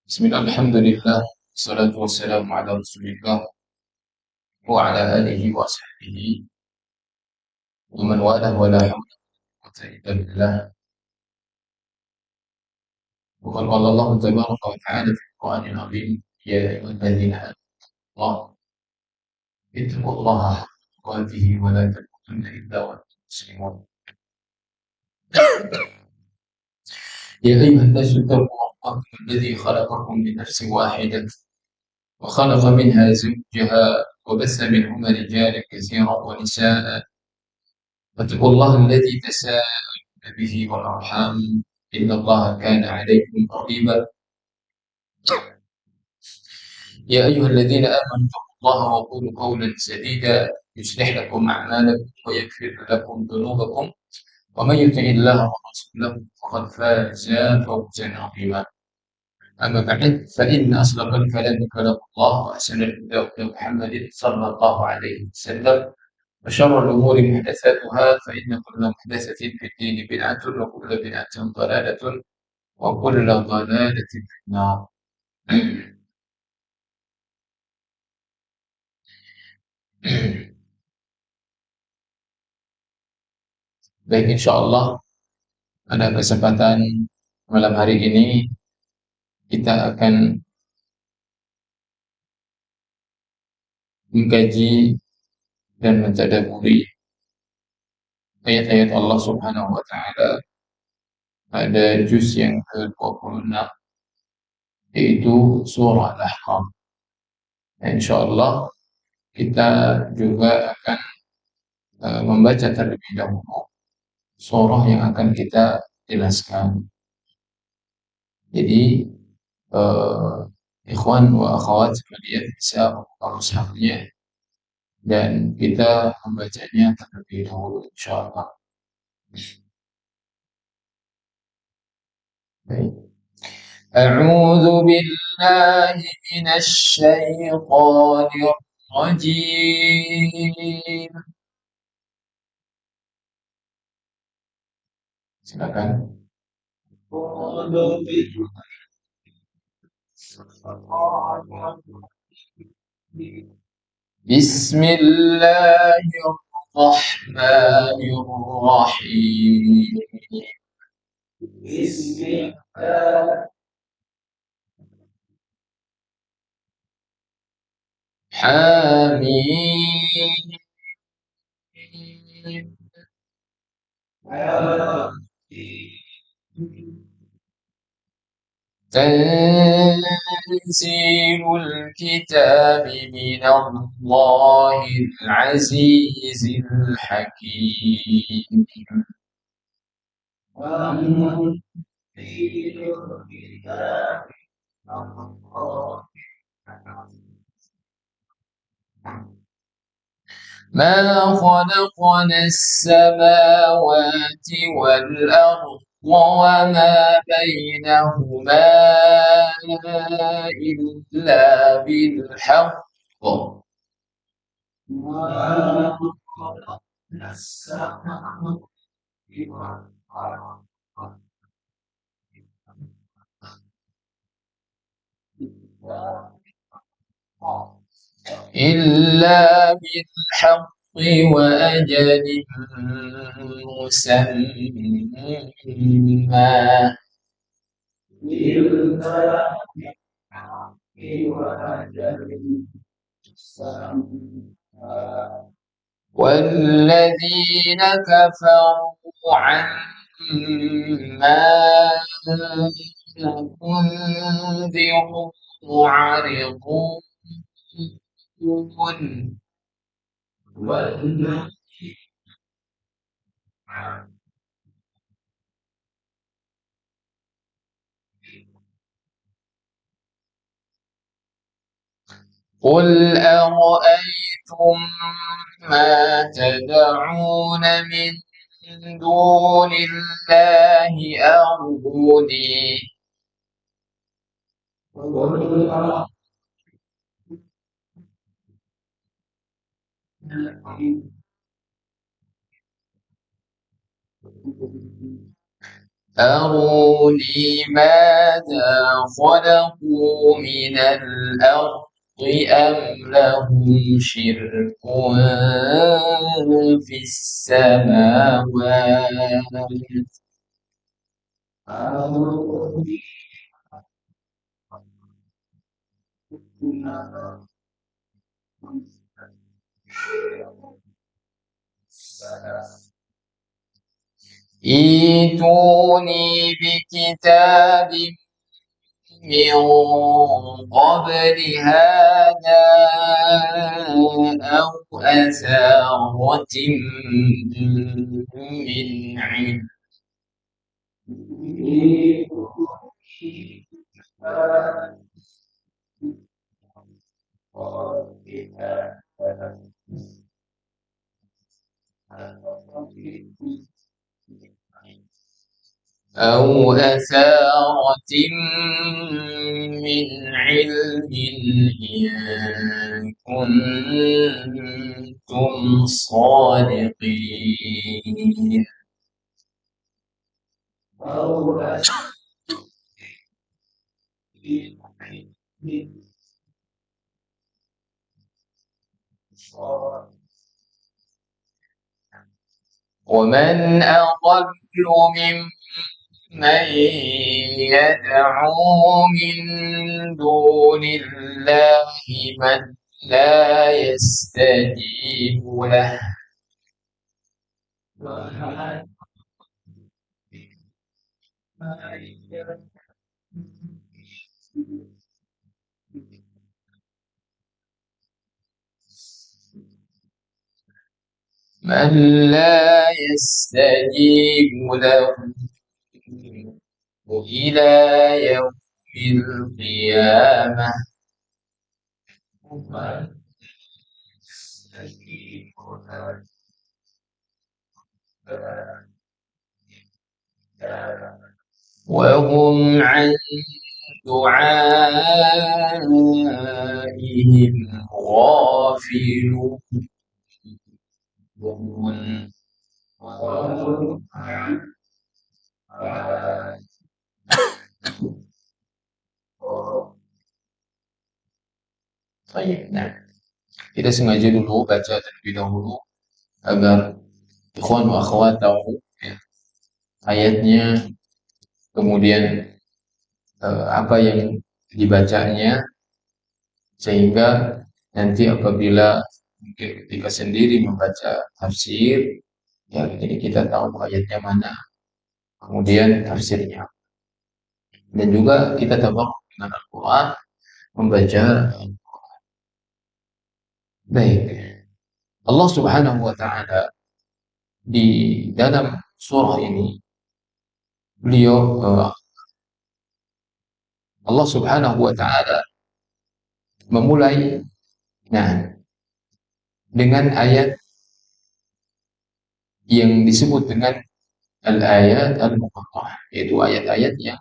Bismillah, alhamdulillah, salatu wassalamu ala rasulillah wa ala alihi wa sahbihi wa man walah wa la hawla wa la quwwata illa billah. Wa qala Allah tabaraka wa ta'ala fi al-Qur'anil azim, ya ayyuhalladzina amanu ittaqullaha haqqa tuqatih wa la tamutunna illa wa antum muslimun. Ya ayyuhan nasu ittaqu rabbakum alladzi khalaqakum min nafsin wahidatin wa khalaqa minha zawjaha wa bassa minhuma rijalan katsiran wa nisaa. واتقوا الله الذي تساءلون به والأرحام إن الله كان عليكم رقيبا. يا أيها الذين آمنوا اتقوا الله وقولوا قولا سديدا يصلح لكم أعمالكم ويغفر لكم ذنوبكم ومن يطع الله ورسوله فقد فاز فوزا عظيما. أما بعد فإن أصدق الكلام كلام الله وأحسن الهدى هدى محمد صلى الله عليه وسلم وشر الأمور محدثاتها فإن كل محدثة في الدين بدعة وكل بدعة ضلالة وكل ضلالة في النار. Baik, insya Allah pada kesempatan malam hari ini kita akan mengkaji dan mentadabburi ayat-ayat Allah Subhanahu wa taala pada juz yang ke-26, yaitu surah Al-Ahqaf. Dan insya Allah kita juga akan membaca terlebih dahulu surah yang akan kita jelaskan. Jadi ikhwan wa akhwat sekalian bisa membuka mushafnya dan kita membacanya terlebih dahulu insyaallah. Baik. A'udzu billahi minasy syaithanir rajim. Silakan. Bismillahirrahmanirrahim. Hamim. تنزيل الكتاب من الله العزيز الحكيم. ما خلقنا السماوات والأرض وما بينهما إلا بالحق. إلا بالحق وأجل مسمى. والذين كفروا عما أنذروا معرضون. قل أرأيتم ما تدعون من دون الله أروني أروني ماذا خلقوا من الأرض أم لهم شرك في السماوات ائتوني بكتاب من قبل هذا أو أثارة من علم أو أثارة من علم إن كنتم صادقين ومن أضل ممن يدعو من دون الله من لا يستجيب له من لا يستجيب له إلى يوم القيامة وهم عن دعائهم غافلون Baik, nah kita sengaja dulu baca terlebih dahulu agar ikhwan wa akhwat tahu ya, ayatnya, kemudian apa yang dibacanya, sehingga nanti apabila mungkin ketika sendiri membaca tafsir, ya jadi kita tahu ayatnya mana, kemudian tafsirnya, dan juga kita tahu dengan Al-Quran, membaca. Baik, Allah Subhanahu wa Ta'ala di dalam surah ini, beliau Allah Subhanahu wa Ta'ala memulai nah dengan ayat yang disebut dengan al-ayat al-muqatta'ah, yaitu ayat-ayat yang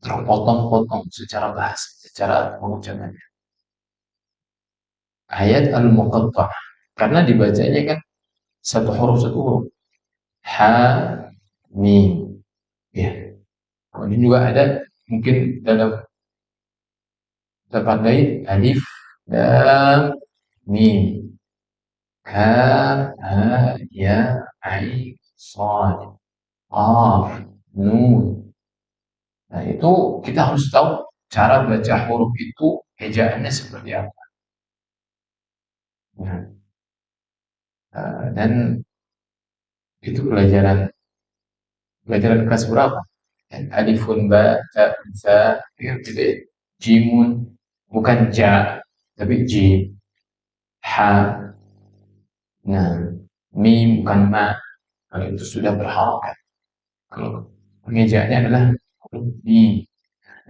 terpotong-potong secara bahasa, secara pengucapannya. Ayat al-muqatta'ah karena dibacanya kan satu huruf ha mim ya. Kemudian juga ada mungkin dalam terpakai alif lam mim ha ya ain sad qaf nun. Nah, itu kita harus tahu cara baca huruf itu ejaannya seperti apa. Nah, dan itu pelajaran kelas berapa? Alifun ba ta za gitu ya. Jimun bukan ja tapi jim, ha, nah mim bukan ma, kalau itu sudah berharokat. Kalau pengejaannya adalah huruf mim.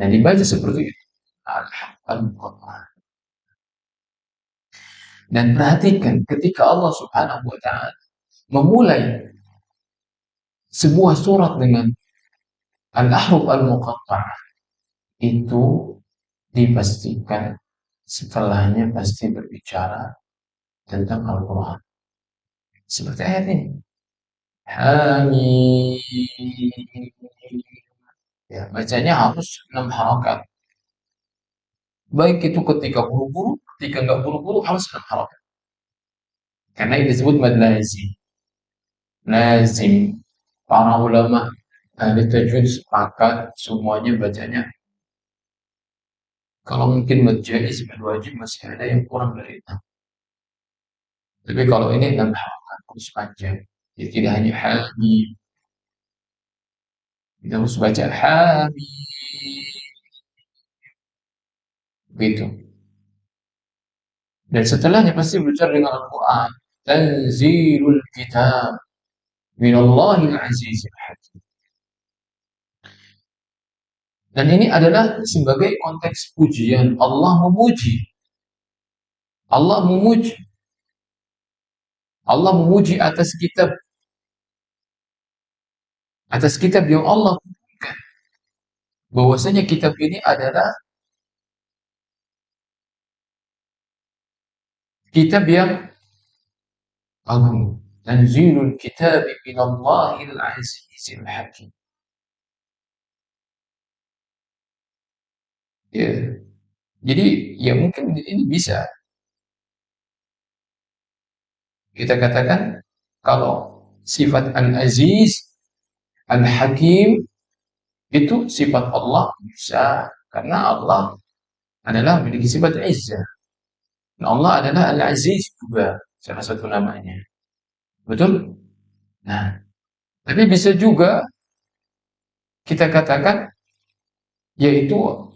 Nah, dibaca seperti itu. Alhamdulillah. Dan perhatikan ketika Allah Subhanahu wa Ta'ala memulai sebuah surat dengan al-ahruf al-muqatta'ah, itu dipastikan setelahnya pasti berbicara tentang Al-Quran. Seperti ayat ini. Hamim. Ya, bacanya harus 6 harakat. Baik itu ketika buru-buru, ketika nggak buru-buru harus 6 harakat. Karena ini disebut mad lazim. Lazim. Para ulama ahli tajwid sepakat semuanya bacanya. Kalau mungkin mad jaiz, mad wajib masih ada yang kurang dari itu. Tapi kalau ini 6 harakat harus panjang. Jadi tidak hanya hamim, kita harus baca hamim begitu. Dan setelahnya pasti berbicara dengan Al-Quran. Tanzilul kitab minallahil azizil hakim. Dan ini adalah sebagai konteks pujian. Allah memuji. Allah memuji. Allah memuji atas kitab yang Allah turunkan. Bahwasanya kitab ini adalah kitab yang agung. Tanzilul kitab minallahil azizil hakim. Ya. Jadi ya mungkin ini bisa kita katakan kalau sifat Al-Aziz, Al-Hakim itu sifat Allah bisa karena Allah adalah memiliki sifat Izzah. Dan Allah adalah Al-Aziz juga salah satu namanya. Betul? Nah, tapi bisa juga kita katakan yaitu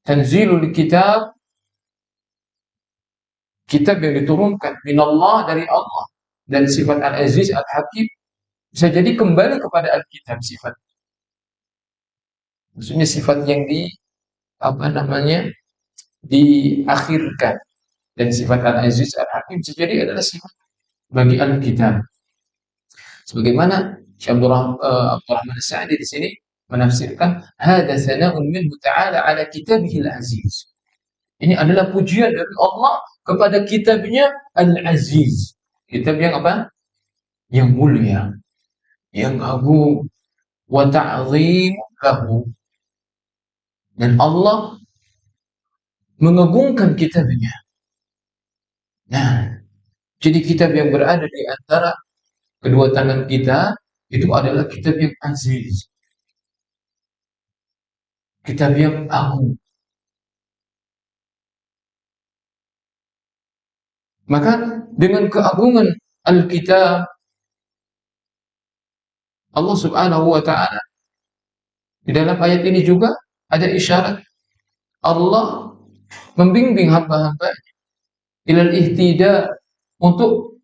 tanzilul kitab, kitab yang diturunkan minallah dari Allah, dan sifat Al-Aziz Al-Hakim bisa jadi kembali kepada Alkitab sifat. Maksudnya sifat yang di apa namanya diakhirkan, dan sifat Al-Aziz Al-Hakim bisa jadi adalah sifat bagi Alkitab. Sebagaimana Syekh Abdurrahman As-Sa'di di sini menafsirkan hadza sana'un minhu ta'ala ala kitabihil aziz. Ini adalah pujian dari Allah kepada kitabnya Al-Aziz. Kitab yang apa? Yang mulia, yang agung, wa ta'zim lahu. Dan Allah mengagungkan kitabnya. Nah, jadi kitab yang berada di antara kedua tangan kita itu adalah kitab yang aziz, kitab yang agung. Maka dengan keagungan Alkitab, Allah Subhanahu wa taala di dalam ayat ini juga ada isyarat Allah membimbing hamba-hamba ilal ihtida untuk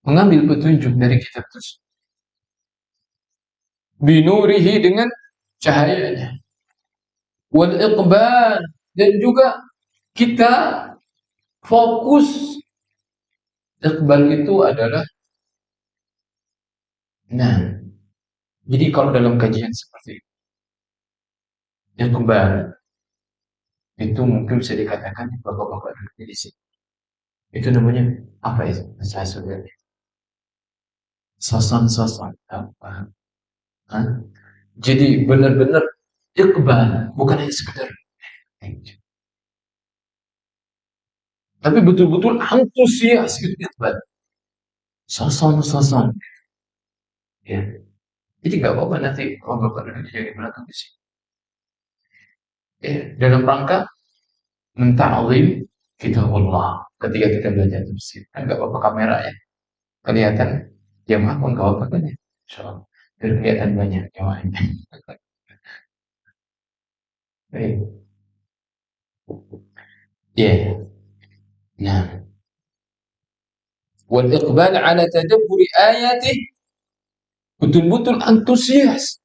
mengambil petunjuk dari kitab tersebut. Binurihi dengan cahayanya. Wal iqbal, dan juga kita fokus. Iqbal itu adalah, nah, jadi kalau dalam kajian seperti itu, iqbal itu mungkin bisa dikatakan bapak-bapak di sini. Itu namanya apa itu? Saya sudah sasan-sasan apa? Hah? Jadi benar-benar iqbal, bukan hanya sekedar tapi betul-betul antusias itu iqbal. Sasan-sasan. Ya. Jadi nggak apa-apa nanti kalau bapak duduk di belakang di sini. Ya, dalam rangka menta'zim kitabullah ketika kita belajar tafsir. Kan nggak apa-apa kamera ya. Kelihatan jamaah pun nggak apa-apa kan ya. Insyaallah. Biar kelihatan banyak jamaahnya. Baik. Ya. Nah, wal iqbal ala tadabburi ayatih, betul-betul antusias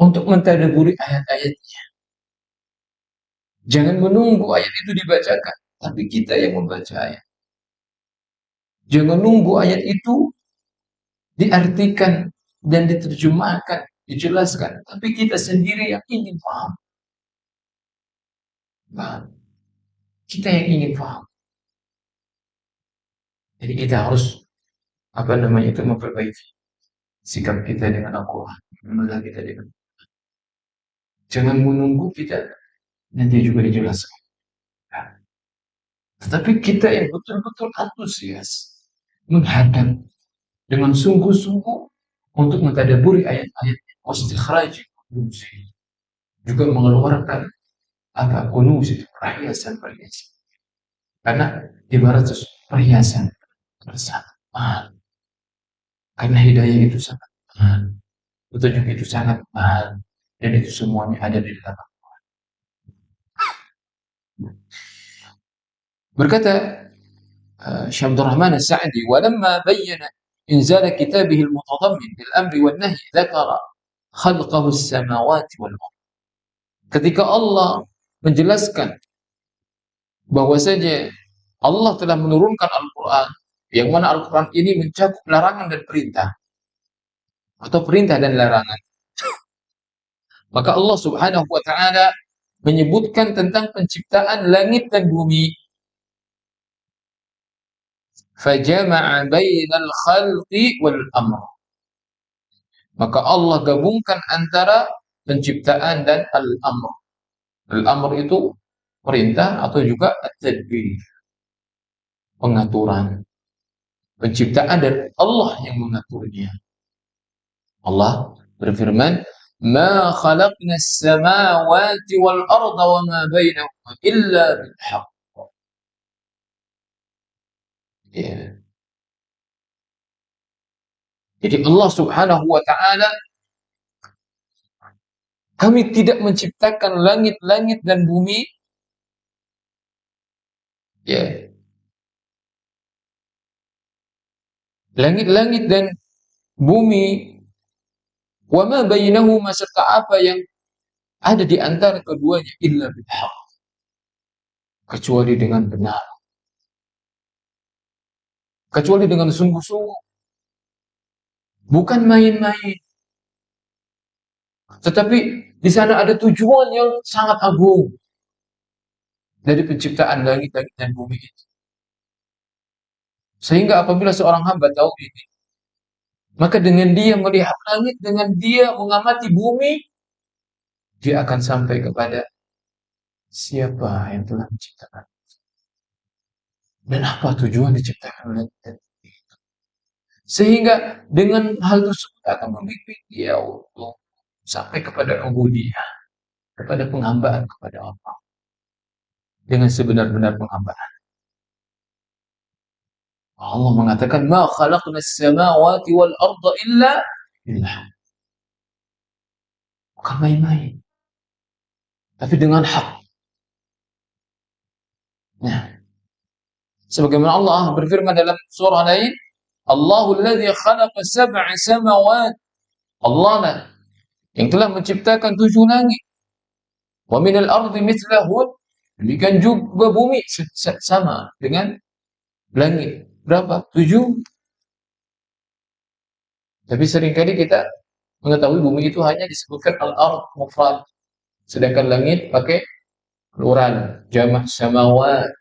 untuk mentadaburi ayat-ayatnya. Jangan menunggu ayat itu dibacakan, tapi kita yang membaca ayat. Jangan nunggu ayat itu diartikan dan diterjemahkan, dijelaskan, tapi kita sendiri yang ingin paham. Paham. Kita yang ingin paham. Jadi kita harus apa namanya itu memperbaiki. sikap kita dengan Al-Quran, muamalah kita dengan. Jangan menunggu kita nanti juga dijelaskan. Nah, tetapi kita yang betul-betul antusias menghadap dengan sungguh-sungguh untuk mentadaburi ayat-ayat wastikhraj kunuz, juga mengeluarkan apa kunuz itu perhiasan-perhiasan. Karena ibarat perhiasan sangat mahal. Karena hidayah itu sangat mahal, petunjuk itu sangat mahal, dan itu semuanya ada di dalam. Berkata Syekh Abdul Rahman As-Sa'di, "Walamma bayyana inzal kitabih al-mutadammin bil amri wan nahy, dzakara khalqahu as-samawati wal ardh." Ketika Allah menjelaskan bahwasanya Allah telah menurunkan Al-Quran, yang mana Al-Quran ini mencakup larangan dan perintah, atau perintah dan larangan. Maka Allah Subhanahu wa taala menyebutkan tentang penciptaan langit dan bumi. Fajama'a bainal khalqi wal amr. Maka Allah gabungkan antara penciptaan dan al-amr. Al-amr itu perintah atau juga at-tadbir, pengaturan. Penciptaan dan Allah yang mengaturnya. Allah berfirman, "Ma khalaqna as-samawati wal arda wa ma bainahuma illa bil haqq." Ya. Jadi Allah Subhanahu wa taala, kami tidak menciptakan langit-langit dan bumi, ya. Langit-langit dan bumi, wa ma bainahuma, serta apa yang ada di antara keduanya, illa bil haqq, kecuali dengan benar, kecuali dengan sungguh-sungguh, bukan main-main. Tetapi di sana ada tujuan yang sangat agung dari penciptaan langit-langit dan bumi itu. Sehingga apabila seorang hamba tahu ini, maka dengan dia melihat langit, dengan dia mengamati bumi, dia akan sampai kepada siapa yang telah menciptakan dan apa tujuan diciptakan langit dan bumi. Sehingga dengan hal tersebut akan membimbing dia untuk sampai kepada ubudiyah, kepada penghambaan kepada Allah dengan sebenar-benar penghambaan. Allah mengatakan, "Ma khalaqna as-samawati wal arda illa bil haqq." Bukan main-main, tapi dengan hak. Nah, sebagaimana Allah berfirman dalam surah lain, "Allahul ladzi khalaqa sab'a samawat." Allah lah yang telah menciptakan 7 langit. Wa minal ardi mithlahun. Demikian juga bumi sama dengan langit. Berapa? 7. Tapi seringkali kita mengetahui bumi itu hanya disebutkan al-ard mufrad, sedangkan langit pakai plural, jamak samawat.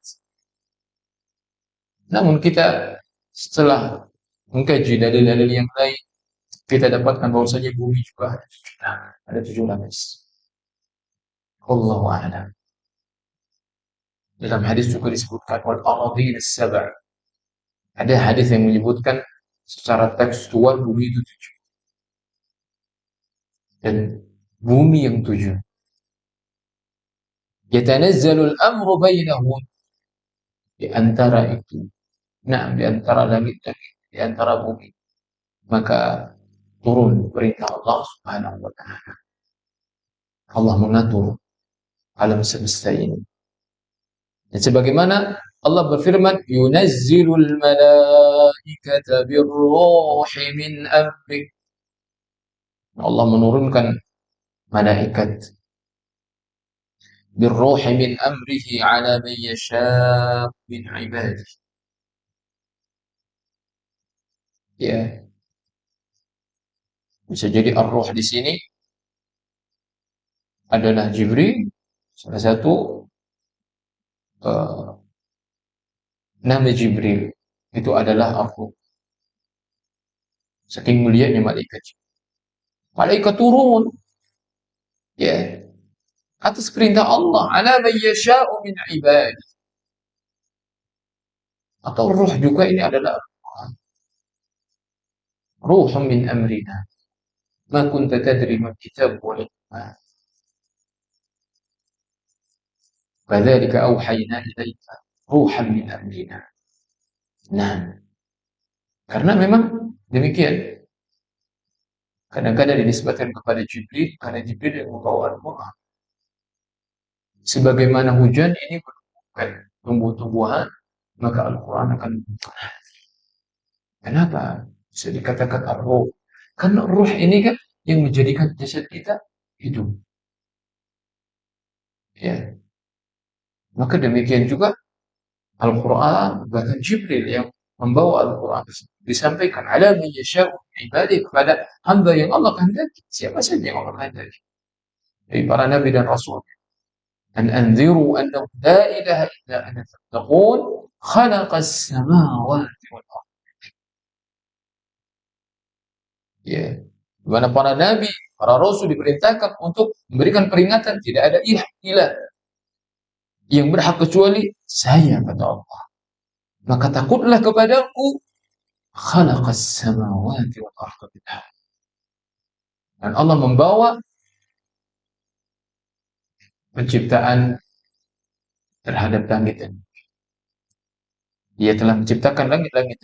Namun kita setelah mengkaji dalil-dalil yang lain, kita dapatkan bahwasanya bumi juga ada 7 lapis. Wallahu a'lam. Dalam hadis juga disebutkan wal ardhina as-sab'. Ada hadis yang menyebutkan secara tekstual bumi itu 7. Dan bumi yang 7. Yatanazzalul amru bainahum, di antara itu. Nah, di antara langit-langit, di antara bumi. Maka turun perintah Allah Subhanahu wa taala. Allah mengatur alam semesta ini. Dan sebagaimana Allah berfirman, "Yunazzilul malaikata birruhi min amri." Allah menurunkan malaikat birruhi min amrihi ala man yasha' min ibadihi. Ya, bisa jadi ar-ruh di sini adalah Jibril, salah satu nama Jibril itu adalah ar-ruh. Saking mulianya malaikat. Malaikat turun, ya, atas perintah Allah, ala man yasha'u min ibad. Atau ruh juga ini adalah ruhun min amrina. Ma kunta tadri ma kitab wal iman. Kadzalika auhayna ilaika ruhan min amrina. Nah, karena memang demikian. Kadang-kadang dinisbatkan kepada Jibril karena Jibril yang membawa Al-Quran. Sebagaimana hujan ini menumbuhkan tumbuh-tumbuhan, maka Al-Quran akan menumbuhkan. Kenapa? Bisa dikatakan ar-ruh. Karena ruh ini kan yang menjadikan jasad kita hidup. Ya. Maka demikian juga Al-Quran, bahkan Jibril yang membawa Al-Quran disampaikan ala man yasha'u ibadah kepada hamba yang Allah kehendaki. Siapa saja yang Allah kehendaki. Dari para nabi dan rasul. An anziru annahu la ilaha illa ana fattaqun khalaqas samawati wal ardh. Ya. Di mana para nabi, para rasul diperintahkan untuk memberikan peringatan tidak ada ilah yang berhak kecuali saya, kata Allah. Maka takutlah kepadaku khalaqas samawati wal ardh bil haqq. Dan Allah membawa penciptaan terhadap langit dan bumi. Dia telah menciptakan langit-langit.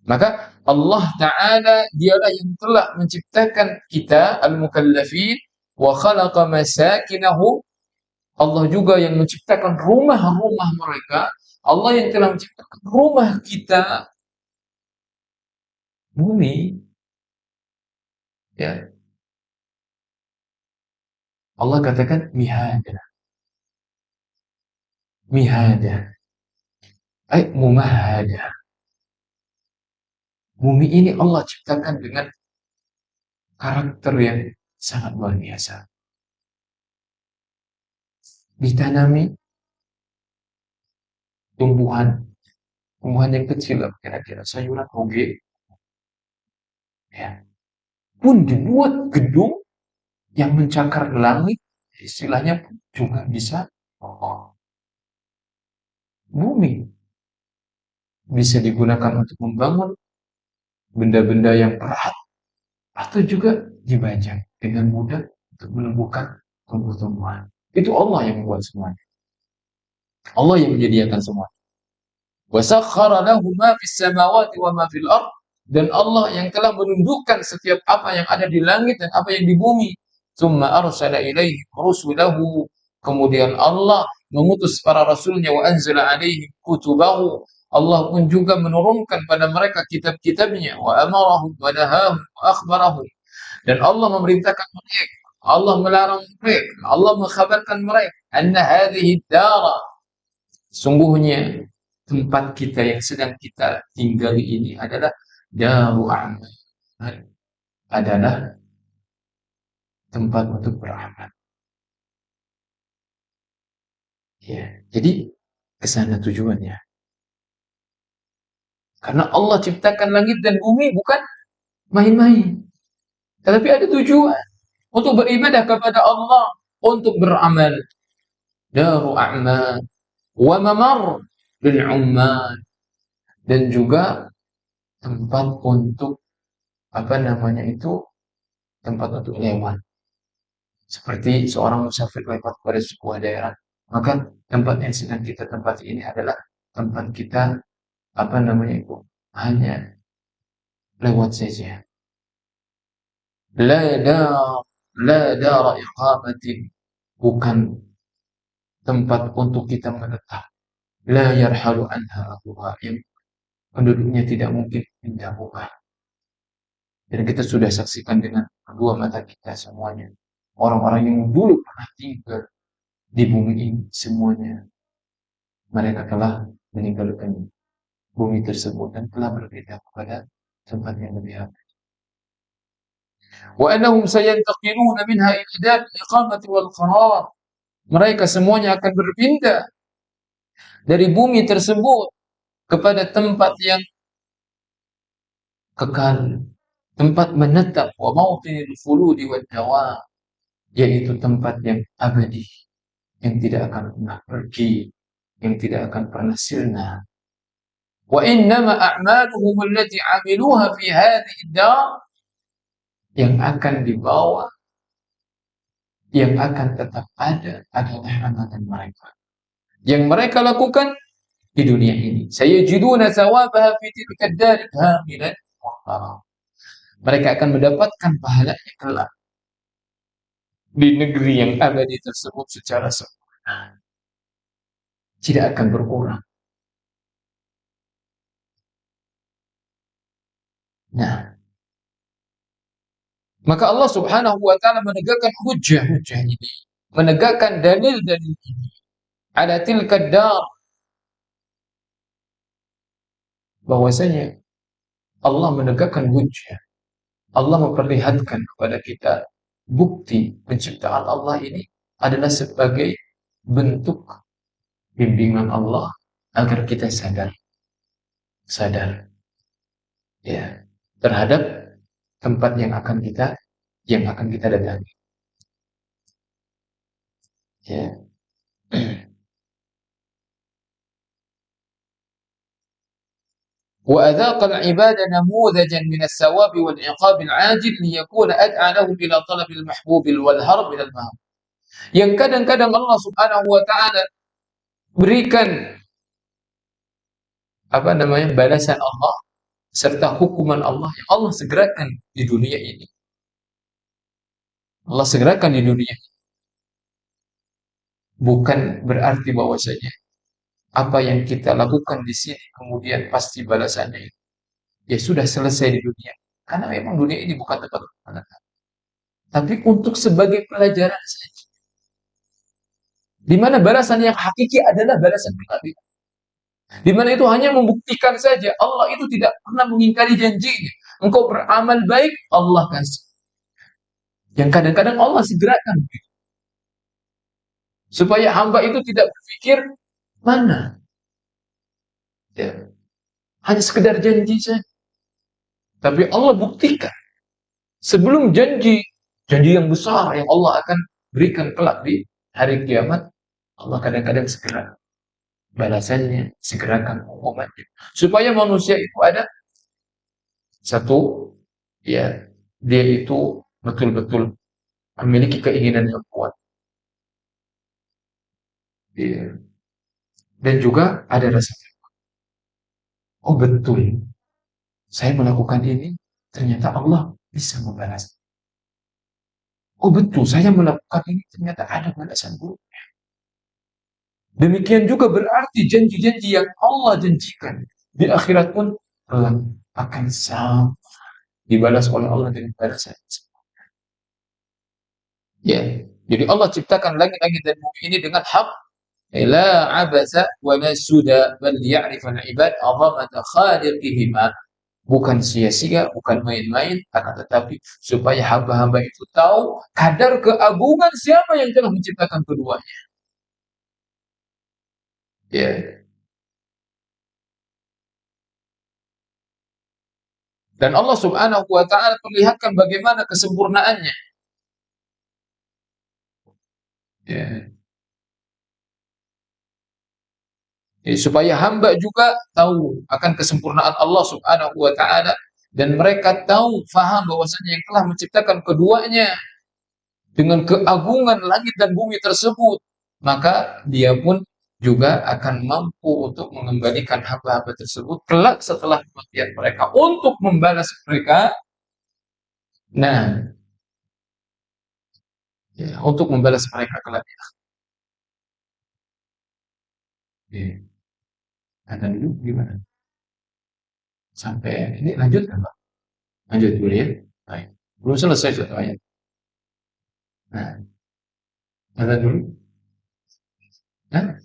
Maka Allah Ta'ala dialah yang telah menciptakan kita al-mukallafin wa khalaqa masakinahum. Allah juga yang menciptakan rumah-rumah mereka. Allah yang telah menciptakan rumah kita bumi. Ya. Allah katakan mihada. Mihada. Ay mumahada. Bumi ini Allah ciptakan dengan karakter yang sangat luar biasa. Ditanami tumbuhan yang kecil, kira-kira sayuran toge, ya. Pun dibuat gedung yang mencakar langit, istilahnya pun juga bisa kokoh. Bumi bisa digunakan untuk membangun benda-benda yang berat atau juga dibajak dengan mudah untuk menumbuhkan tumbuh-tumbuhan. Itu Allah yang membuat semuanya. Allah yang menyediakan semua. Wa sakhkhara lahu ma fis samawati wa ma fil ardh, dan Allah yang telah menundukkan setiap apa yang ada di langit dan apa yang di bumi. Tsumma arsala ilaihi rusulahu, kemudian Allah mengutus para rasulnya, wa anzala alaihim kutubahu, Allah pun juga menurunkan pada mereka kitab-kitabnya, wa amarahum wa nahahum wa akhbarahum, dan Allah memerintahkan mereka, Allah melarang mereka, Allah mengkhabarkan mereka, anna hadhihi dara, sungguhnya tempat kita yang sedang kita tinggali ini adalah daru amal, adalah tempat untuk beramal. Ya, jadi ke sana tujuannya. Karena Allah ciptakan langit dan bumi bukan main-main. Tetapi ada tujuan untuk beribadah kepada Allah, untuk beramal. Daru a'mal wa mamar lil ummal, dan juga tempat untuk tempat untuk lewat. Seperti seorang musafir lewat pada sebuah daerah, maka tempat yang sedang kita tempati ini adalah tempat kita hanya lewat saja. La dar, la dar iqamatin, bukan tempat untuk kita menetap. La yarhalu anha ahluha, yang penduduknya tidak mungkin pindah ubah. Dan kita sudah saksikan dengan kedua mata kita semuanya. Orang-orang yang dulu pernah tinggal di bumi ini, semuanya mereka telah meninggalkan bumi tersebut dan telah berpindah kepada tempat yang lebih aman. Wa annahum sayantaqiluna minha ila dar iqamati wal qarar. Mereka semuanya akan berpindah dari bumi tersebut kepada tempat yang kekal, tempat menetap, wa mautinil khuludi wad dawam, yaitu tempat yang abadi, yang tidak akan pernah pergi, yang tidak akan pernah sirna. Wa innama a'maluhum allati 'amiluha fi hadhihi ad-dar, yang akan dibawa, yang akan tetap ada adalah amalan mereka yang mereka lakukan di dunia ini. Sayajiduna thawabaha fi tilka ad-dar kamilan muhtaram. Mereka akan mendapatkan pahalanya kelak di negeri yang abadi tersebut secara sempurna, tidak akan berkurang. Nah, maka Allah Subhanahu wa taala menegakkan hujjah-hujjah ini, menegakkan dalil-dalil ini ala tilka dar, bahwasanya Allah menegakkan hujjah. Allah memperlihatkan kepada kita bukti penciptaan Allah ini adalah sebagai bentuk bimbingan Allah agar kita sadar ya terhadap tempat yang akan kita datangi ya. وأذاق العباد نموذجا من الثواب والعقاب العاجل ليكون أدعى لهم إلى طلب المحبوب والهرب من المهاب. Yang kadang-kadang Allah Subhanahu wa taala berikan balasan Allah serta hukuman Allah yang Allah segerakan di dunia ini. Allah segerakan di dunia ini. Bukan berarti bahwasanya apa yang kita lakukan di sini kemudian pasti balasannya itu ya sudah selesai di dunia. Karena memang dunia ini bukan tempat penenang. Tapi untuk sebagai pelajaran saja. Di mana balasan yang hakiki adalah balasan pribadi. Di mana itu hanya membuktikan saja Allah itu tidak pernah mengingkari janjinya. Engkau beramal baik, Allah kasih. Yang kadang-kadang Allah segerakan supaya hamba itu tidak berpikir mana ya, hanya sekedar janji saja. Tapi Allah buktikan sebelum janji yang besar yang Allah akan berikan kelak di hari kiamat, Allah kadang-kadang segera balasannya, segerakan hukumannya. Supaya manusia itu ada satu, ya, dia itu betul-betul memiliki keinginan yang kuat. Ya. Dan juga ada rasa, oh betul, saya melakukan ini, ternyata Allah bisa membalas. Oh betul, saya melakukan ini, ternyata ada balasan buruk. Demikian juga berarti janji-janji yang Allah janjikan di akhirat pun akan sama dibalas oleh Allah dengan balasan. Ya, jadi Allah ciptakan langit-langit dan bumi ini dengan hak. La abasa wa la suda bal ya'rifal ibad azamata khaliqihima. Bukan sia-sia, bukan main-main, akan tetapi supaya hamba-hamba itu tahu kadar keagungan siapa yang telah menciptakan keduanya. Ya. Dan Allah Subhanahu wa taala perlihatkan bagaimana kesempurnaannya. Ya. Ya, supaya hamba juga tahu akan kesempurnaan Allah Subhanahu wa taala dan mereka tahu faham bahwasanya yang telah menciptakan keduanya dengan keagungan langit dan bumi tersebut, maka dia pun juga akan mampu untuk mengembalikan hamba-hamba tersebut kelak setelah kematian mereka untuk membalas mereka. Nah, ya, untuk membalas mereka kelak. Ya, kata dulu gimana? Sampai ini lanjut kan, Pak? Lanjut dulu ya. Baik. Belum selesai satu ayat. Nah, kata dulu. Nah,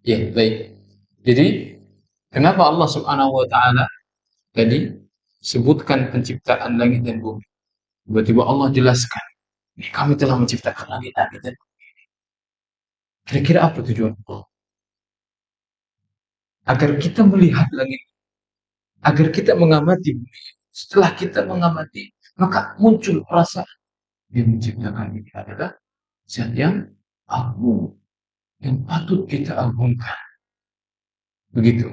Ya, baik. Jadi, kenapa Allah Subhanahu wa taala tadi sebutkan penciptaan langit dan bumi? Tiba-tiba Allah jelaskan, "Ini kami telah menciptakan langit-langit dan bumi." Kira-kira apa tujuan Allah? Agar kita melihat langit, agar kita mengamati bumi. Setelah kita mengamati, maka muncul perasaan yang menciptakan ini adalah zat yang agung, yang patut kita agungkan. Begitu.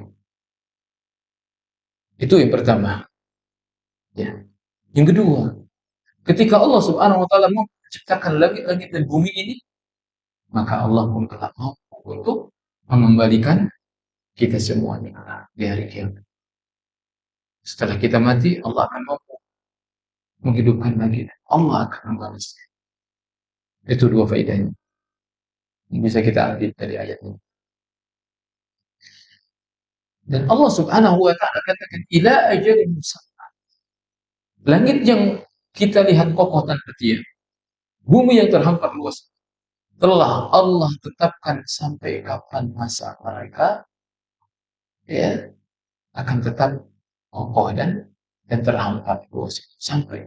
Itu yang pertama. Ya. Yang kedua, ketika Allah Subhanahu wa taala mau menciptakan langit-langit dan bumi ini, maka Allah pun telah mampu untuk mengembalikan kita semuanya di hari kiamat. Setelah kita mati, Allah akan mampu menghidupkan lagi. Allah akan membalasnya. Itu dua faedahnya yang bisa kita ambil dari ayat ini. Dan Allah Subhanahu wa taala katakan ila ajalin musamma. Langit yang kita lihat kokoh tanpa tiang, bumi yang terhampar luas, telah Allah tetapkan sampai kapan masa mereka ya akan tetap kokoh dan terhampar luas sampai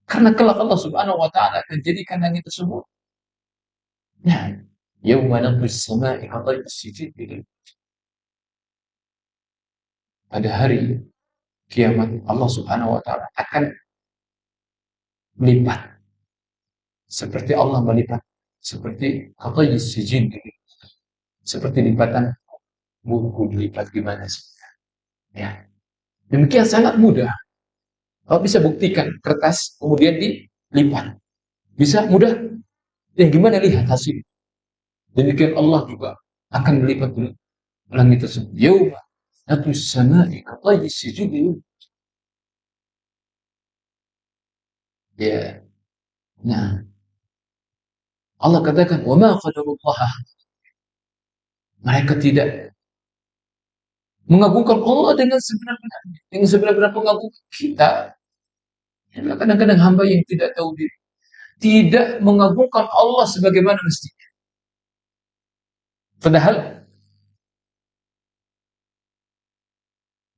karena kelak Allah Subhanahu wa taala akan jadikan langit tersebut nah yauma naqis samai hadayis sijil pada hari kiamat Allah Subhanahu wa taala akan melipat seperti Allah melipat seperti hadayis sijil seperti lipatan buku dilipat gimana sih ya demikian sangat mudah. Kalau bisa buktikan kertas kemudian dilipat bisa mudah ya gimana lihat hasil. Demikian Allah juga akan melipat langit tersebut. Yauma natus samai katayis sijil Ya. Nah, Allah katakan, "Wa ma qadarullah." Mereka tidak mengagungkan Allah dengan sebenar-benarnya, dengan sebenar-benar pengagungan kita. Kadang-kadang hamba yang tidak tahu diri, tidak mengagungkan Allah sebagaimana mestinya. Padahal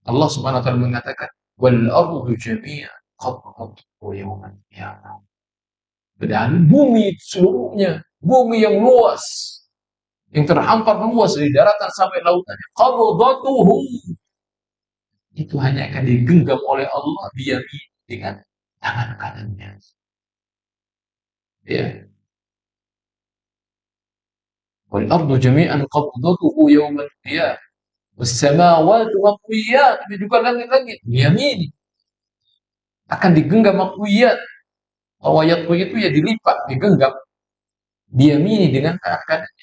Allah Subhanahu wa taala mengatakan, "Wal ardu jami'an qabdatuhu yaumal qiyamah." Padahal bumi seluruhnya, bumi yang luas, yang terhampar luas dari daratan sampai lautan, qabdatuhu, itu hanya akan digenggam oleh Allah biyami, dengan tangan kanannya. Ya, wal ardu jami'an qabdatuhu yaumal qiyamah. Was samawati matwiyat, itu juga langit-langit biyamini, akan digenggam makwiyat. Wayat itu ya dilipat, digenggam biyamini, dengan tangan kanan.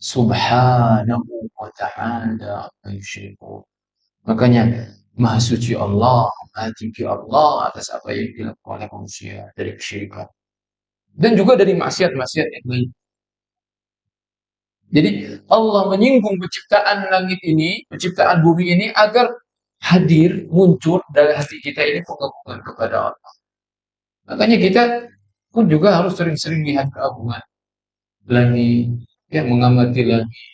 Subhanahu wa ta'ala amma yusyrikun. Makanya Maha suci Allah, Maha tinggi Allah atas apa yang dilakukan oleh manusia dari kesyirikan dan juga dari maksiat-maksiat yang lain. Jadi Allah menyinggung penciptaan langit ini, penciptaan bumi ini, agar hadir, muncul dari hati kita ini pengagungan kepada Allah. Makanya kita pun juga harus sering-sering lihat keagungan langit, ya, mengamati langit.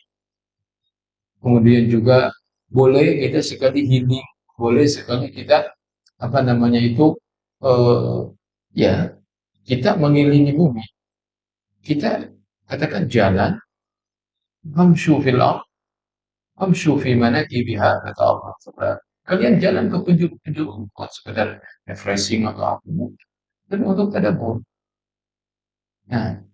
Kemudian juga boleh kita sekali healing, boleh sekali kita apa namanya itu, eh, ya, kita mengelilingi bumi. Kita katakan jalan, famshu fil ard, famshu fi manakibiha, kata Allah. Kalian jalan ke penjuru-penjuru, bukan sekedar refreshing atau apa, tapi untuk tadabbur. Nah,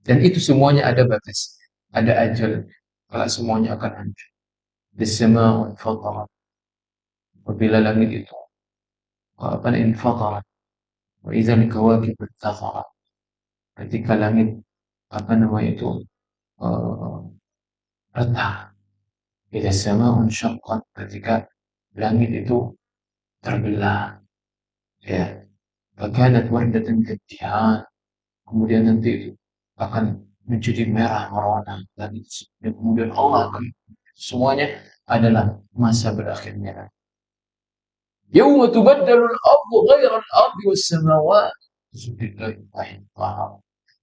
dan itu semuanya ada batas, ada ajal. Kalau semuanya akan hancur. As-sama'u infatarat. Apabila langit itu apa infatarat, wa idzal kawakib intatharat. Ketika langit apa namanya itu, eh, retak. Idza sama'u insyaqqat, ketika langit itu terbelah, ya. Fakanat wardatan kaddihan. Kemudian nanti itu akan menjadi merah merona, dan kemudian Allah akan semuanya adalah masa berakhirnya. Yauma tubaddalu al-ardu ghayra al-ardi was-samawati.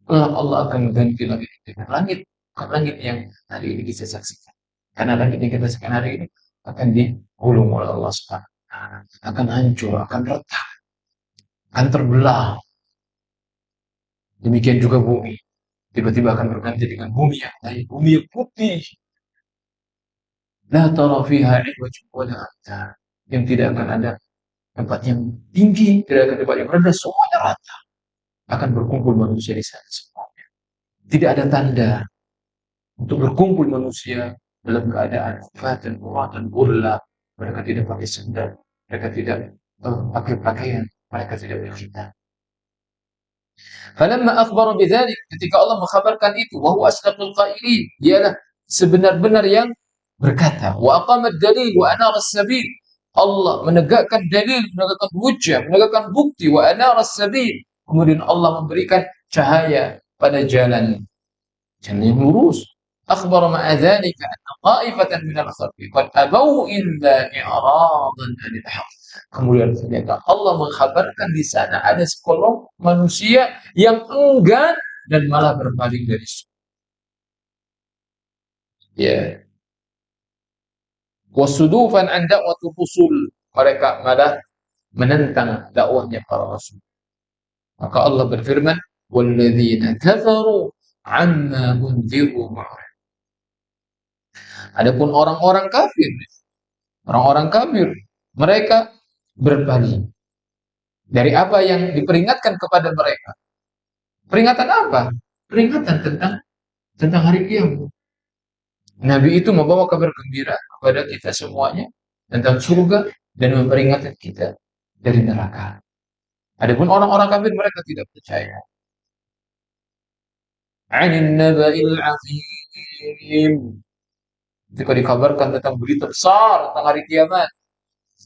Allah akan mengganti langit dengan langit, bukan langit yang hari ini kita saksikan. Karena langit yang kita saksikan hari ini akan digulung oleh Allah Subhanahu wa taala, akan hancur, akan retak, akan terbelah. Demikian juga bumi, tiba-tiba akan berganti dengan bumi yang lain, bumi yang putih. La tara fiha iwajan wala amta, yang tidak akan ada tempat yang tinggi, tidak ada tempat yang rendah, semuanya rata. Akan berkumpul manusia di sana semuanya. Tidak ada tanda untuk berkumpul manusia dalam keadaan wafat dan murat dan burla. Mereka tidak pakai sendal, mereka tidak pakai pakaian, mereka tidak berkhidmat. Falamma akhbara bidzalik, ketika Allah mengkhabarkan itu, wa huwa asdaqul qailin, dialah sebenar-benar yang berkata, wa aqama ad-dalil wa anara as-sabil. Allah menegakkan dalil, menegakkan hujjah, menegakkan bukti, wa anara as-sabil. Kemudian Allah memberikan cahaya pada jalan, jalan yang lurus. Akhbara ma'a dzalika anna qa'ifatan minal khalqi qad abaw illa i'radan 'anil haqq. Kemudian ternyata Allah mengkhabarkan di sana ada sekelompok manusia yang enggan dan malah berpaling dari sunnah. Ya, wasudufan an da'watul rusul, mereka malah menentang dakwahnya para rasul. Maka Allah berfirman, walladzina kafaru amma unziru mu'rid. Adapun orang-orang kafir, mereka berpaling dari apa yang diperingatkan kepada mereka. Peringatan apa? Peringatan tentang hari kiamat. Nabi itu membawa kabar gembira kepada kita semuanya tentang surga dan memperingatkan kita dari neraka. Adapun orang-orang kafir, mereka tidak percaya. 'Anil naba'il 'azim. Ketika dikabarkan tentang berita besar tentang hari kiamat,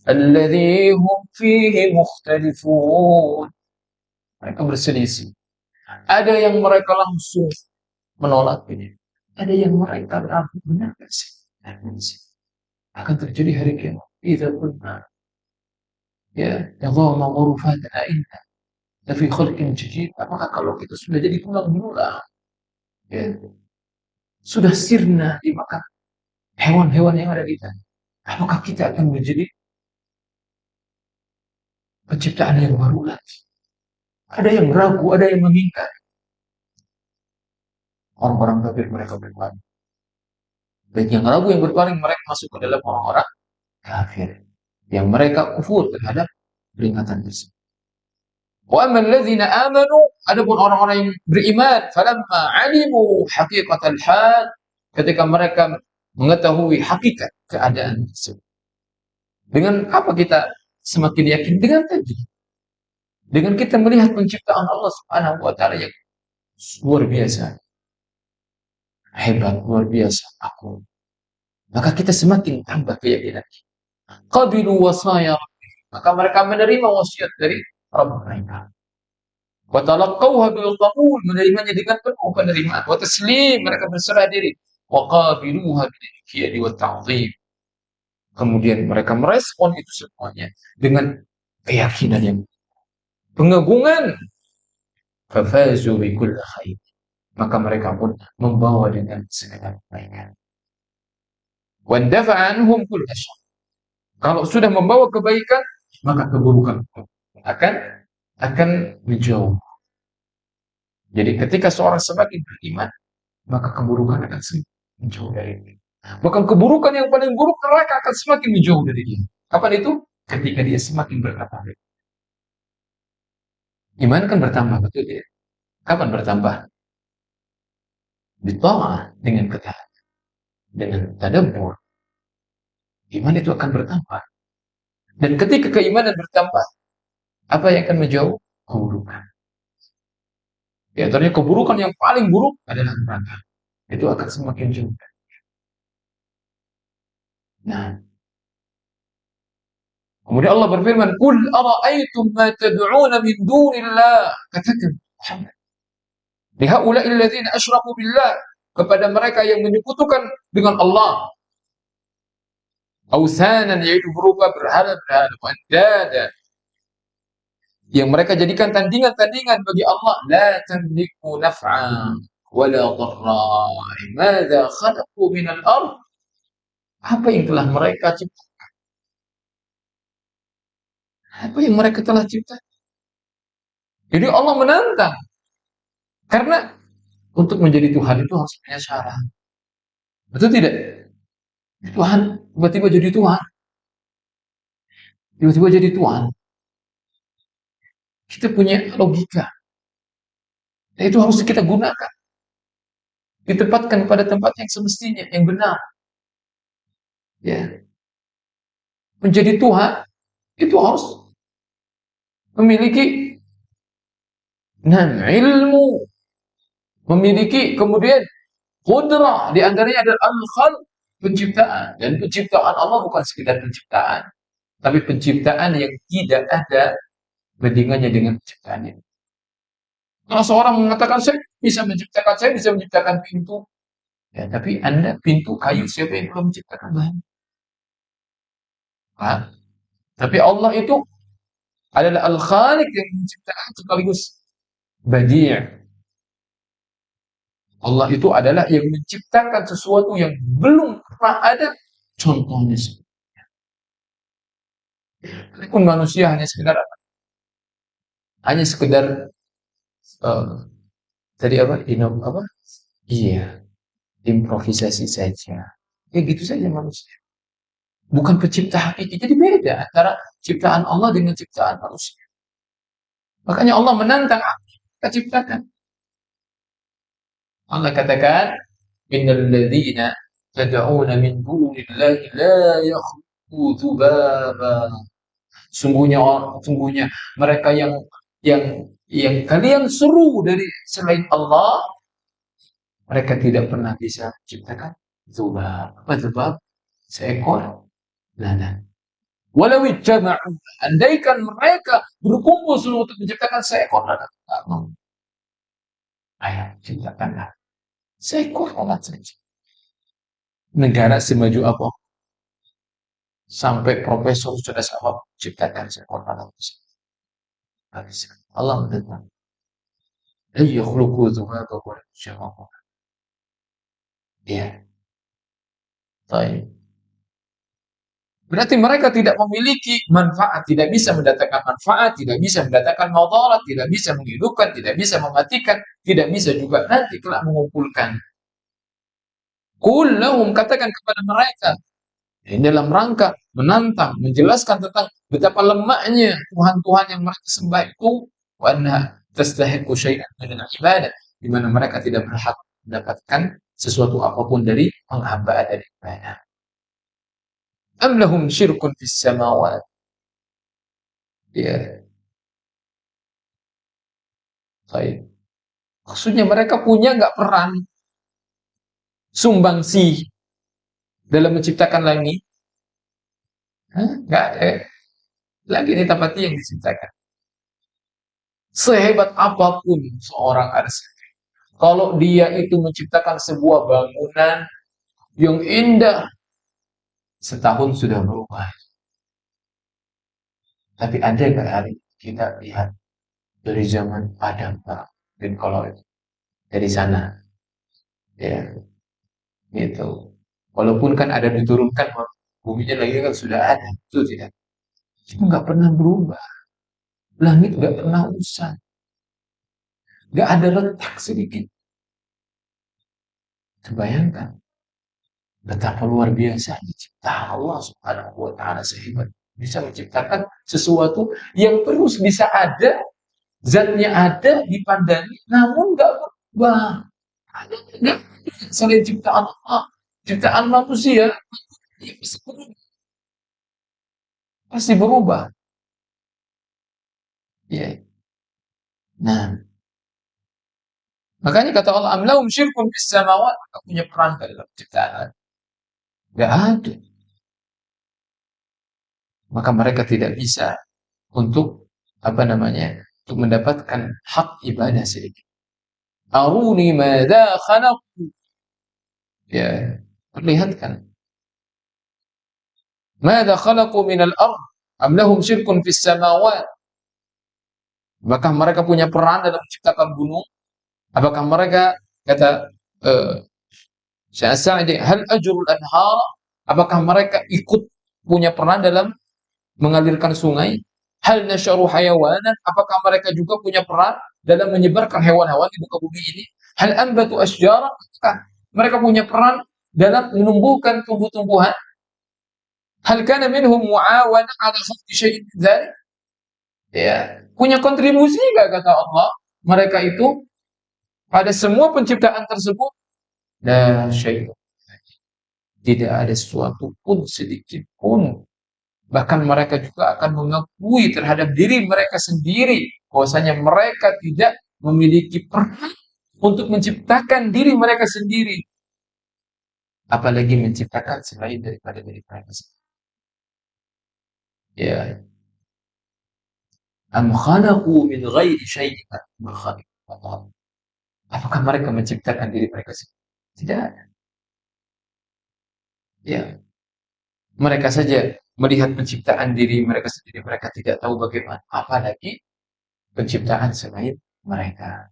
alladzi hum fihi mukhtalifun. Mereka berselisih. Ada yang mereka langsung menolak ini. Ada yang mereka ragu, benar nggak sih? Akan terjadi hari kiamat. Idza kunna ya Allah ghurfatana inna lafi khalqin jadid. Apakah kalau kita sudah jadi tulang belulang, ya, sudah sirna dimakan hewan-hewan yang ada di sana, apakah kita akan menjadi penciptaan yang baru lagi? Ada yang ragu, ada yang mengingkari. Orang-orang kafir mereka berpaling. Baik yang ragu yang berpaling, mereka masuk ke dalam orang-orang kafir yang mereka kufur terhadap peringatan tersebut. Wa ammal ladzina amanu, adapun orang-orang yang beriman, falamma alimu haqiqatal hal, ketika mereka mengetahui hakikat keadaan tersebut. Dengan apa kita semakin yakin? Dengan tadi. Dengan kita melihat penciptaan Allah Subhanahu wa taala yang luar biasa, hebat, luar biasa, aku. Maka kita semakin tambah keyakinan. Qabilu wasaya, maka mereka menerima wasiat dari Rabb mereka. Wa talaqqawha bil qabul, menerimanya dengan penuh penerimaan. Wa taslim, mereka berserah diri. Wa qabiluha bil inkiyadi wa ta'zim. Kemudian mereka merespon itu semuanya dengan keyakinan yang pengagungan. Fafazu bi kulli khair. Maka mereka pun membawa dengan segala kebaikan. Wa dafa'a anhum kull syarr. Kalau sudah membawa kebaikan, maka keburukan akan menjauh. Jadi ketika seorang semakin beriman, maka keburukan akan semakin menjauh dari dia. Bahkan keburukan yang paling buruk, neraka akan semakin menjauh dari dia. Kapan itu? Ketika dia semakin bertambah. Iman kan bertambah, betul ya? Kapan bertambah? Ditolak dengan ketaatan, dengan tadabbur. Iman itu akan bertambah. Dan ketika keimanan bertambah, apa yang akan menjauh? Keburukan. Di antaranya keburukan yang paling buruk adalah neraka. Itu akan semakin jauh. Nah, kemudian Allah berfirman, "Qul ara'aytum ma tad'una min dunillah." Katakan Muhammad, "Lihaula'i alladziina asyraku billah." Kepada mereka yang menyekutukan dengan Allah. Autsanan, yaitu berupa berhala-berhala, andada, yang mereka jadikan tandingan-tandingan bagi Allah. La tamliku naf'an wala dharra. Madza khalaqu minal ard. Apa yang telah mereka cipta? Apa yang mereka telah cipta? Jadi Allah menantang. Karena untuk menjadi Tuhan itu harus punya syarat. Betul tidak? Tuhan tiba-tiba jadi Tuhan. Tiba-tiba jadi Tuhan. Kita punya logika. Dan itu harus kita gunakan. Ditempatkan pada tempat yang semestinya, yang benar. Ya. Menjadi Tuhan itu harus memiliki ilmu, memiliki kemudian qudrah, di antaranya adalah al-khalq, penciptaan. Dan penciptaan Allah bukan sekedar penciptaan, tapi penciptaan yang tidak ada bandingannya dengan penciptaan ini. Kalau seorang mengatakan saya bisa menciptakan pintu, ya, tapi Anda pintu kayu, siapa yang belum menciptakan bahan? Nah, tapi Allah itu adalah Al-Khaliq yang menciptakan sekaligus Badi'. Allah itu adalah yang menciptakan sesuatu yang belum pernah ada contohnya. Pun manusia hanya sekedar apa? Hanya sekedar uh, tadi apa? Apa? Iya, improvisasi saja. Ya gitu saja manusia. Bukan pencipta hakiki. Jadi beda antara ciptaan Allah dengan ciptaan manusia. Makanya Allah menantang kita ciptakan. Allah katakan, "Innal ladzina tad'una min dunillahi la yakhluqu dzubaba." Sungguhnya mereka yang kalian seru dari selain Allah, mereka tidak pernah bisa menciptakan dzubab. Apa dzubab? Seekor lalat. Walau ijtama'u, andaikan mereka berkumpul semua untuk menciptakan seekor lalat, enggak mau. Ayo, ciptakanlah seekor lalat saja. Negara semaju apa? Sampai profesor sudah sama menciptakan seekor lalat. Allah menentang. La yakhluqu dzubaba wa la yasha'u. Ya, baik. Berarti mereka tidak memiliki manfaat, tidak bisa mendatangkan manfaat, tidak bisa mendatangkan madarat, tidak bisa menghidupkan, tidak bisa mematikan, tidak bisa juga nanti kelak mengumpulkan. Qul lahum, katakan kepada mereka, ini dalam rangka menantang, menjelaskan tentang betapa lemahnya Tuhan-Tuhan yang mereka sembah itu, wa annaha tastahiqu syai'an min al-ibadah, di mana mereka tidak berhak mendapatkan sesuatu apapun dari penghambaan dari ibadah. Am lahum syirkun fis samawat. Ya, baik. Maksudnya mereka punya nggak peran sumbangsi dalam menciptakan langit? Hah? Nggak ada. Lagi ini tapati yang diciptakan. Sehebat apapun seorang arsitek, kalau dia itu menciptakan sebuah bangunan yang indah, setahun sudah berubah. Tapi ada nggak hari kita lihat dari zaman Adam Pak dan kalau dari sana, ya gitu. Walaupun kan ada diturunkan buminya lagi kan sudah ada, itu tidak. Itu nggak pernah berubah. Langit nggak pernah usang, nggak ada retak sedikit. Terbayangkan betapa luar biasa ciptaan Allah Subhanahu wa taala sehebat bisa menciptakan sesuatu yang terus bisa ada, zatnya ada dipandangi namun nggak berubah. Ada nggak selain ciptaan Allah, ciptaan manusia ya pasti berubah. Ya. Nah, makanya kata Allah, amlahum syirkun fis samawat, mereka punya peran dalam ciptaan. Nggak ada. Maka mereka tidak bisa untuk apa namanya, untuk mendapatkan hak ibadah sedikit. Aruni madza khalaq, ya, perlihatkan. Madza khalaqu minal ard am lahum syirkun fis samawat. Apakah mereka punya peran dalam menciptakan gunung? Apakah mereka kata Syekh hal ajrul anhar? Apakah mereka ikut punya peran dalam mengalirkan sungai? Hal nasyaru hayawanan? Apakah mereka juga punya peran dalam menyebarkan hewan-hewan di muka bumi ini? Hal ambatu asjara? Apakah mereka punya peran dalam menumbuhkan tumbuh-tumbuhan? Hal kana minhum mu'awana ala khalqi syai'in min dzalik? Ya, punya kontribusi enggak kata Allah? Mereka itu pada semua penciptaan tersebut la syai'. Tidak ada sesuatu pun sedikit pun. Bahkan mereka juga akan mengakui terhadap diri mereka sendiri bahwasanya mereka tidak memiliki peran untuk menciptakan diri mereka sendiri, apalagi menciptakan selain daripada diri mereka sendiri. Ya, am khalaqu min ghairi syai'in ma khalaq. Apakah mereka menciptakan diri mereka sendiri? Tidak ada. Ya, mereka saja melihat penciptaan diri mereka sendiri, mereka tidak tahu bagaimana, apalagi penciptaan selain mereka.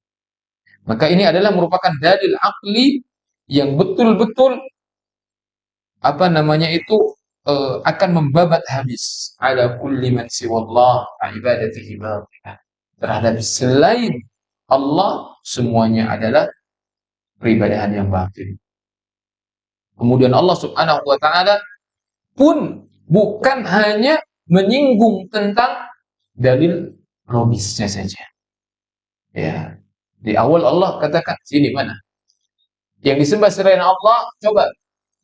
Maka ini adalah merupakan dalil akli yang betul-betul apa namanya itu akan membabat habis ala kulli man siwallah ibadatihi batilah. Terhadap selain Allah semuanya adalah peribadahan yang batil. Kemudian Allah Subhanahu wa taala pun bukan hanya menyinggung tentang dalil logisnya saja. Ya. Di awal Allah katakan, sini mana? Yang disembah selain Allah, coba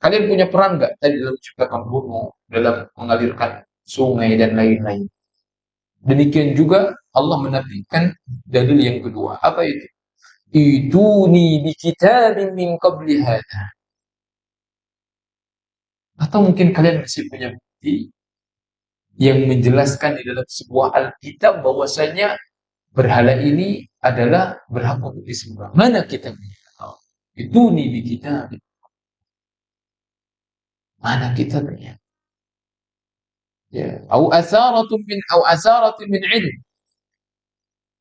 kalian punya peran nggak tadi dalam menciptakan gunung, dalam mengalirkan sungai dan lain-lain. Demikian juga Allah menafikan dalil yang kedua. Apa itu? Ituni bi kitabin min qabli hadha. Atau mungkin kalian masih punya bukti yang menjelaskan di dalam sebuah Alkitab bahwasanya berhala ini adalah berhak untuk disembah. Mana kitabnya? Itu nih di kitab. Mana kitabnya? Ya, au asaratun min ilm.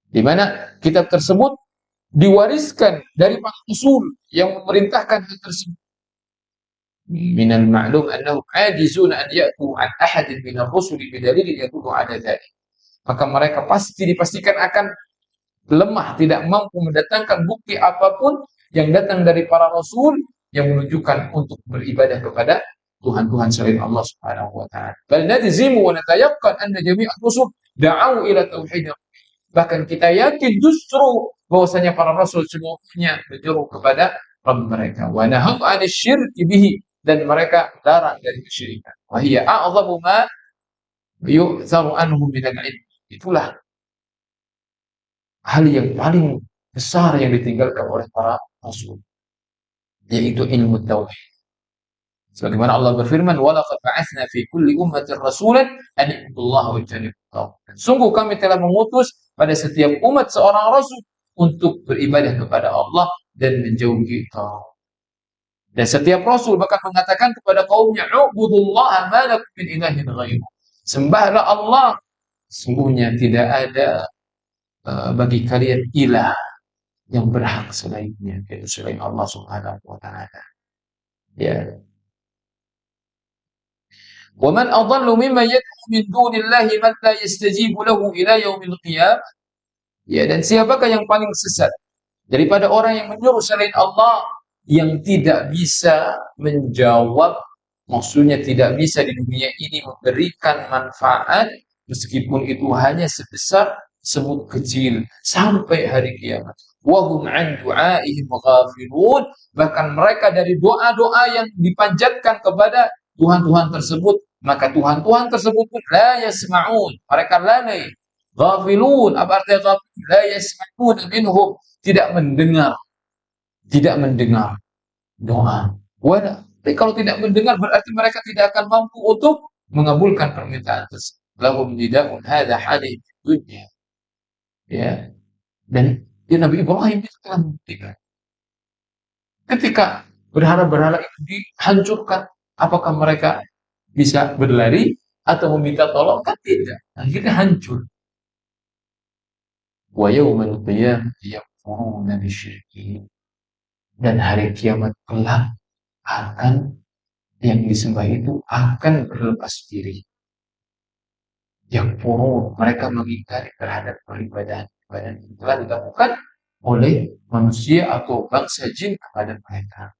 Di mana kitab tersebut diwariskan dari para rasul yang memerintahkan hal tersebut. من المعلوم أنهم عاجزون أن يأتوا عن أحد من الرسل بدليل يدل على ذلك. Maka mereka dipastikan akan lemah, tidak mampu mendatangkan bukti apapun yang datang dari para rasul yang menunjukkan untuk beribadah kepada Tuhan-Tuhan selain Allah Subhanahu wa taala. Bal najzimu wa natayaqqan anna jami'a rusul da'u ila tauhid. Bahkan kita yakin justru bahwasanya para rasul semuanya menyeru kepada Rabb mereka. Wa nahaw 'anil syirki bihi, dan mereka larang dari kesyirikan. Wa hiya a'zamu ma yu'zaru anhu min al-'ilm. Itulah hal yang paling besar yang ditinggalkan oleh para rasul, yaitu ilmu tauhid. Sebagaimana Allah berfirman, "Walaqad ba'atsna fi kulli ummatin rasulan an ibudullaha wajtanibut taghut." Sungguh kami telah mengutus pada setiap umat seorang rasul untuk beribadah kepada Allah dan menjauhi taghut. Dan setiap rasul bahkan mengatakan kepada kaumnya, "Ubudullaha ma lakum min ilahin ghairuh." Sembahlah Allah, sungguhnya tidak ada bagi kalian ilah yang berhak selainnya, yaitu selain Allah Subhanahu wa taala. Ya. Wa man adallu mimman yad'u min dunillahi man la yastajibu lahu ila yaumil qiyamah. Ya, dan siapakah yang paling sesat daripada orang yang menyuruh selain Allah yang tidak bisa menjawab, maksudnya tidak bisa di dunia ini memberikan manfaat meskipun itu hanya sebesar semut kecil sampai hari kiamat. Wa hum an du'aihim ghafilun, bahkan mereka dari doa-doa yang dipanjatkan kepada Tuhan-Tuhan tersebut, maka Tuhan-Tuhan tersebut pun la yasma'un, mereka lalai. Ghafilun, apa artinya ghafilun? La yasma'un minhum, tidak mendengar doa. Wala. Tapi kalau tidak mendengar berarti mereka tidak akan mampu untuk mengabulkan permintaan tersebut. Lahum nida'un hadza hadith dunya. Ya. Dan ya, Nabi Ibrahim itu telah membuktikan. Ketika berhala-berhala itu dihancurkan, apakah mereka bisa berlari atau meminta tolong? Kan tidak. Akhirnya hancur. Wa yawmal qiyamati yakfuruna bisyirkihim. Dan hari kiamat kelak akan yang disembah itu akan berlepas diri. Yang purun, mereka mengingkari terhadap peribadahan yang telah dilakukan oleh manusia atau bangsa jin kepada mereka.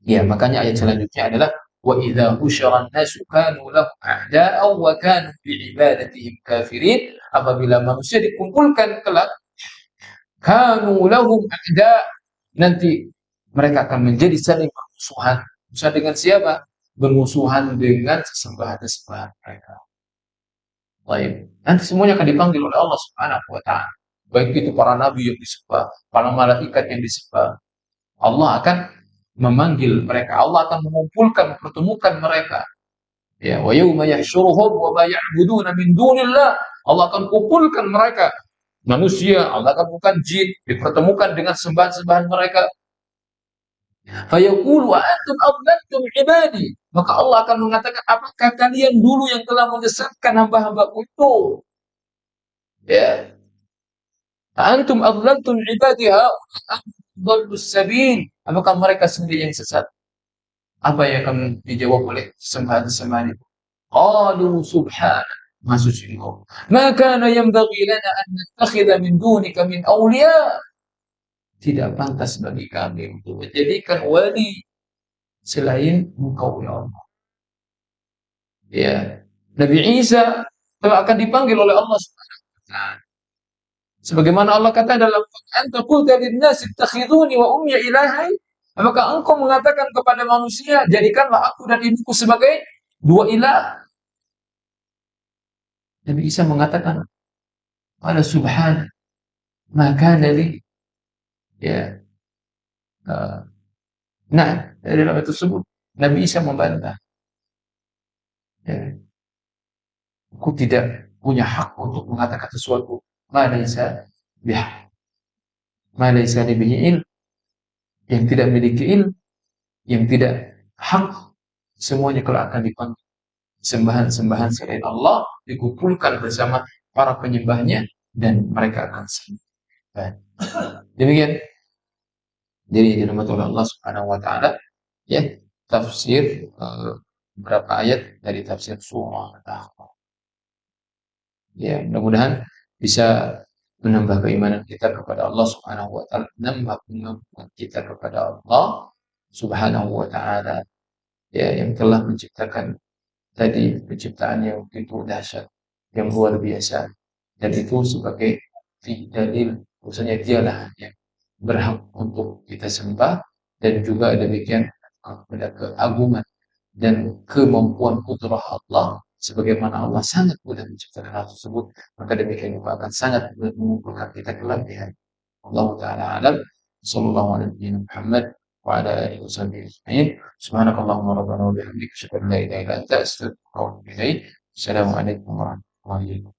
Ya, makanya ayat selanjutnya adalah wa idza husyira an-nasu kanu lahum a'da'a wa kanu bi'ibadatihim kafirin. Apabila manusia dikumpulkan kelak, kanu lahum a'da', nanti mereka akan menjadi saling bermusuhan. Musuhan dengan siapa? Bermusuhan dengan sesembahan-sesembahan mereka. Baik. Nanti semuanya akan dipanggil oleh Allah Subhanahu wa taala. Baik itu para nabi yang disembah, para malaikat yang disembah. Allah akan memanggil mereka. Allah akan mengumpulkan, mempertemukan mereka. Ya, wa yauma yahsyuruhum wa ma ya'buduna min dunillah. Allah akan kumpulkan mereka. Manusia, Allah akan kumpulkan jin, dipertemukan dengan sembahan-sembahan mereka. Fayaqulu wa antum adlaltum ibadi. Maka Allah akan mengatakan, apakah kalian dulu yang telah menyesatkan hamba-hambaku itu? Ya. Antum adlaltum ibadi ha'udallus sabil. Apakah mereka sendiri yang sesat? Apa yang akan dijawab oleh sembahan-sembahan itu? Qalu subhana, maha suci Engkau. Ma kana yanbaghi lana an nattakhidha min dunika min awliya. Tidak pantas bagi kami untuk menjadikan wali selain Engkau, ya Allah. Ya, Nabi Isa telah akan dipanggil oleh Allah Subhanahu wa taala. Sebagaimana Allah kata dalam anta qulta lin-nasi ittakhiduni wa ummi ilahai. Apakah engkau mengatakan kepada manusia, jadikanlah aku dan ibuku sebagai dua ilah? Nabi Isa mengatakan, qala subhana ma kana li. Ya. Nah, dalam ayat tersebut Nabi Isa membantah. Ya. Aku tidak punya hak untuk mengatakan sesuatu ma laisa bihaq, ma laisa bihi ilm, yang tidak memiliki ilmu, yang tidak hak, semuanya kelak akan dipanggil. Sembahan-sembahan selain Allah dikumpulkan bersama para penyembahnya dan mereka akan sembah. Demikian jadi dirahmati oleh Allah Subhanahu wa taala, ya, tafsir beberapa ayat dari tafsir surah Al-Ahqaf. Ya, mudah-mudahan bisa menambah keimanan kita kepada Allah Subhanahu wa taala, menambah pengakuan kita kepada Allah Subhanahu wa taala, ya, yang telah menciptakan tadi penciptaan yang begitu dahsyat, yang luar biasa, dan itu sebagai dalil bahwasanya dialah yang berhak untuk kita sembah, dan juga demikian kepada keagungan dan kemampuan kudrah Allah, sebagaimana Allah sangat mudah menciptakan hal tersebut, maka demikian juga akan sangat mengumpulkan kita kelak di hari. Allah taala alam. Sallallahu alaihi Muhammad wa ala alihi wasallam ajma'in. Subhanakallahumma rabbana wa bihamdika asyhadu an la ilaha illa anta astaghfiruka wa atubu ilaik. Assalamualaikum warahmatullahi wabarakatuh.